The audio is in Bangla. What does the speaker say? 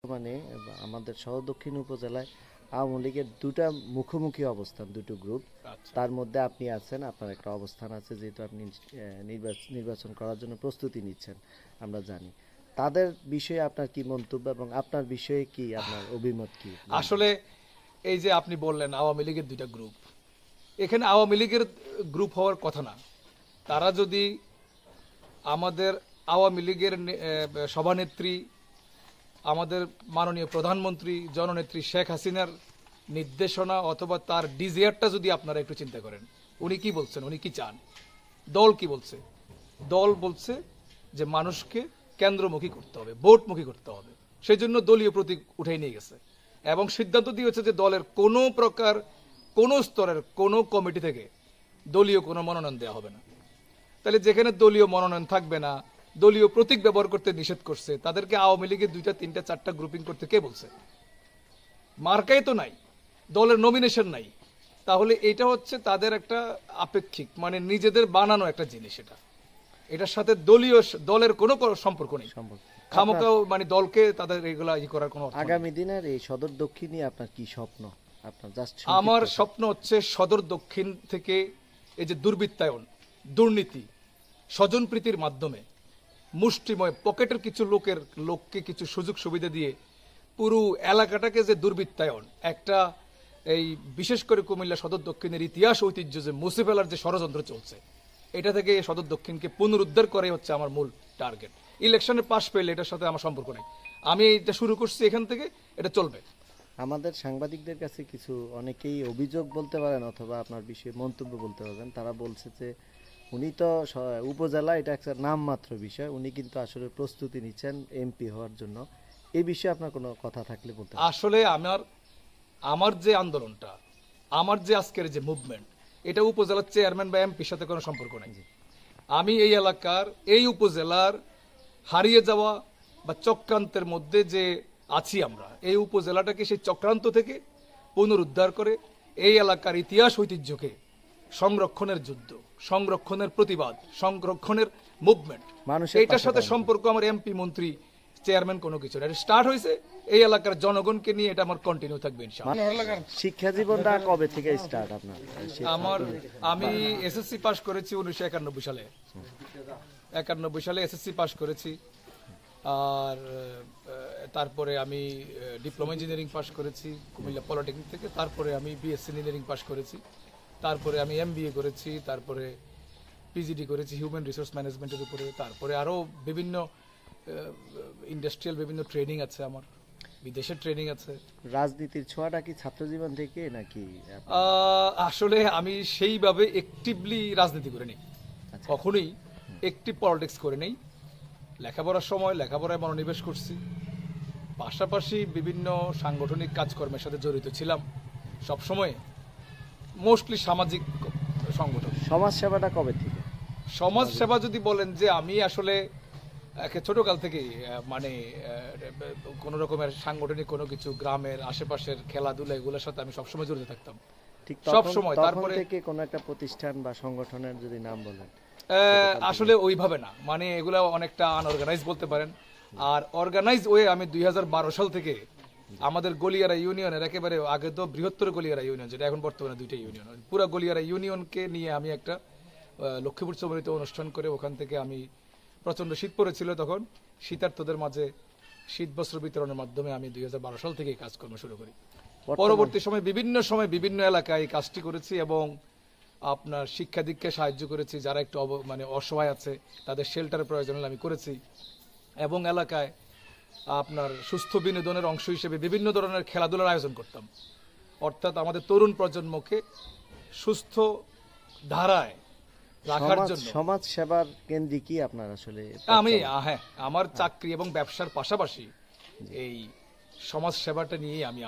বর্তমানে আমাদের শহর দক্ষিণ উপজেলায় আওয়ামী লীগের দুটা মুখোমুখি অবস্থান, দুটো গ্রুপ। তার মধ্যে আপনি আছেন, আপনার একটা অবস্থান আছে, যেহেতু আপনি নির্বাচন করার জন্য প্রস্তুতি নিচ্ছেন আমরা জানি। তাদের বিষয়ে আপনার কি মন্তব্য এবং আপনার বিষয়ে কি আপনার অভিমত কি? আসলে এই যে আপনি বললেন আওয়ামী লীগের দুইটা গ্রুপ, এখানে আওয়ামী লীগের গ্রুপ হওয়ার কথা না। তারা যদি আমাদের আওয়ামী লীগের সভানেত্রী, আমাদের মাননীয় প্রধানমন্ত্রী জননেত্রী শেখ হাসিনার নির্দেশনা অথবা তার ডিজায়ারটা যদি আপনারা একটু চিন্তা করেন, উনি কি বলছেন, উনি কি চান, দল কি বলছে? দল বলছে যে মানুষকে কেন্দ্রমুখী করতে হবে, ভোটমুখী করতে হবে। সেই জন্য দলীয় প্রতীক উঠাই নিয়ে গেছে এবং সিদ্ধান্ত দিয়েছে যে দলের কোনো প্রকার কোনো স্তরের কোনো কমিটি থেকে দলীয় কোনো মনোনয়ন দেওয়া হবে না। তাহলে যেখানে দলীয় মনোনয়ন থাকবে না, দলীয় প্রতীক ব্যবহার করতে নিষেধ করছে, তাদেরকে আওয়ামী লীগের 2টা 3টা 4টা গ্রুপিং করতে কে বলছে? মার্কাই তো নাই, দলের নমিনেশন নাই। তাহলে এটা হচ্ছে তাদের একটা আপেক্ষিক, মানে নিজেদের বানানো একটা জিনিস। এটার সাথে দলের কোনো সম্পর্ক নেই। খামোকাও মানে দলকে তাদের এগুলা করার কোনো আগামী দিনের এই সদর দক্ষিণ নিয়ে আপনার কি স্বপ্ন? আপনার আমার স্বপ্ন হচ্ছে সদর দক্ষিণ থেকে এই যে দুর্বৃত্তায়ন, দুর্নীতি, স্বজনপ্রীতির মাধ্যমে মুষ্টিময় পকেটের কিছু লোককে কিছু সুযোগ সুবিধা দিয়ে পুরো এলাকাটাকে যে দুর্বৃত্তায়ন, একটা এই বিশেষ করে কুমিল্লা সদর দক্ষিণের ইতিহাস ঐতিহ্য যে মুছে ফেলার যে ষড়যন্ত্র চলছে, এটা থেকে সদর দক্ষিণকে পুনরুদ্ধার করাই হচ্ছে আমার মূল টার্গেট। ইলেকশনে পাশ পেলে এটার সাথে আমার সম্পর্ক নেই, আমি এটা শুরু করছি এখান থেকে, এটা চলবে। আমাদের সাংবাদিকদের কাছে কিছু অনেকেই অভিযোগ বলতে পারেন অথবা আপনার বিষয়ে মন্তব্য বলতে পারবেন। তারা বলছে যে উনি তো উপজেলা, এটা একটা নামমাত্র বিষয়, উনি কিন্তু আসলে প্রস্তুতি নিচ্ছেন এমপি হওয়ার জন্য। এই বিষয়ে আপনার কোনো কথা থাকলে বলতে। আসলে আমার যে আন্দোলনটা, আমার যে আজকের যে মুভমেন্ট, এটা উপজেলার চেয়ারম্যান বা এমপির সাথে কোনো সম্পর্ক নেই। আমি এই এলাকার, এই উপজেলার হারিয়ে যাওয়া বা চক্রান্তের মধ্যে যে আছি আমরা, এই উপজেলাটাকে সেই চক্রান্ত থেকে পুনরুদ্ধার করে এই এলাকার ইতিহাস ঐতিহ্যকে সংরক্ষণের যুদ্ধ, সংরক্ষণের প্রতিবাদ, সংরক্ষণের মুভমেন্ট, এইটার সাথে সম্পর্ক আমার এমপি মন্ত্রী চেয়ারম্যান কোনো কিছু না। স্টার্ট হয়েছে এই এলাকার জনগণকে নিয়ে, এটা আমার কন্টিনিউ থাকবে ইনশাআল্লাহ। শিক্ষা জীবনটা কবে থেকে স্টার্ট আপনার? আমি এসএসসি পাস করেছি 1991 সালে। 91 সালে এসএসসি পাস করেছি। আর তারপরে আমি ডিপ্লোমা ইঞ্জিনিয়ারিং পাস করেছি কুমিল্লা পলিটেকনিক থেকে। তারপরে আমি বিএসসি ইঞ্জিনিয়ারিং পাস করেছি। তারপরে আমি এমবিএ করেছি। তারপরে পিজিডি করেছি হিউম্যান রিসোর্স ম্যানেজমেন্টের উপরে। তারপরে আরও বিভিন্ন ইন্ডাস্ট্রিয়াল বিভিন্ন ট্রেনিং আছে, আমার বিদেশের ট্রেনিং আছে। রাজনীতির ছোঁয়াটা কি ছাত্র জীবন থেকে নাকি? আসলে আমি সেইভাবে অ্যাক্টিভলি রাজনীতি করে নেই, কখনোই অ্যাক্টিভ পলিটিক্স করে নেই। লেখাপড়ার সময় লেখাপড়ায় মনোনিবেশ করছি, পাশাপাশি বিভিন্ন সাংগঠনিক কাজকর্মের সাথে জড়িত ছিলাম সবসময়, মোস্টলি সামাজিক সংগঠন। সমাজ সেবাটা কবে থেকে? সমাজ সেবা যদি বলেন, যে আমি আসলে ছোটকাল থেকেই মানে কোন রকমের সাংগঠনিক কোনো কিছু, গ্রামের আশেপাশের খেলাধুলা, এগুলোর সাথে আমি সবসময় জড়িত থাকতাম, সব সময়। তারপরে থেকে কোনো একটা প্রতিষ্ঠান বা সংগঠনের যদি নাম বলেন? আসলে ওইভাবে না, মানে এগুলা অনেকটা আনঅর্গানাইজ বলতে পারেন। আর অর্গানাইজ ওয়ে আমি 2012 সাল থেকে আমাদের গলিয়ারা ইউনিয়নের, একেবারে আগে তো বৃহত্তর গলিয়ারা ইউনিয়ন, যেটা এখন বর্তমানে 2টা ইউনিয়ন, পুরো গলিয়ারা ইউনিয়নকে নিয়ে আমি একটা লক্ষ্মীপুর চৌমুহনীতে অনুষ্ঠান করে, ওখান থেকে আমি, প্রচন্ড শীত পড়েছিল তখন, শীতার্তদের মাঝে শীত বস্ত্র বিতরণের মাধ্যমে আমি 2012 সাল থেকে কাজকর্ম শুরু করি। পরবর্তী সময় বিভিন্ন এলাকায় কাজটি করেছি এবং আপনার শিক্ষা দীক্ষায় সাহায্য করেছি, যারা একটু মানে অসহায় আছে, তাদের শেল্টারের প্রয়োজন হলে আমি করেছি। এবং এলাকায় আপনার সুস্থ বিনোদনের অংশ হিসেবে বিভিন্ন ধরনের খেলাধুলার আয়োজন করতাম, অর্থাৎ আমাদের তরুণ প্রজন্মকে সুস্থ ধারায় রাখার জন্য। সমাজ সেবার কেন্দ্রে কি আপনার আসলে? আমি আমার চাকরি এবং ব্যবসার পাশাপাশি এই সমাজ সেবাটা নিয়ে আমি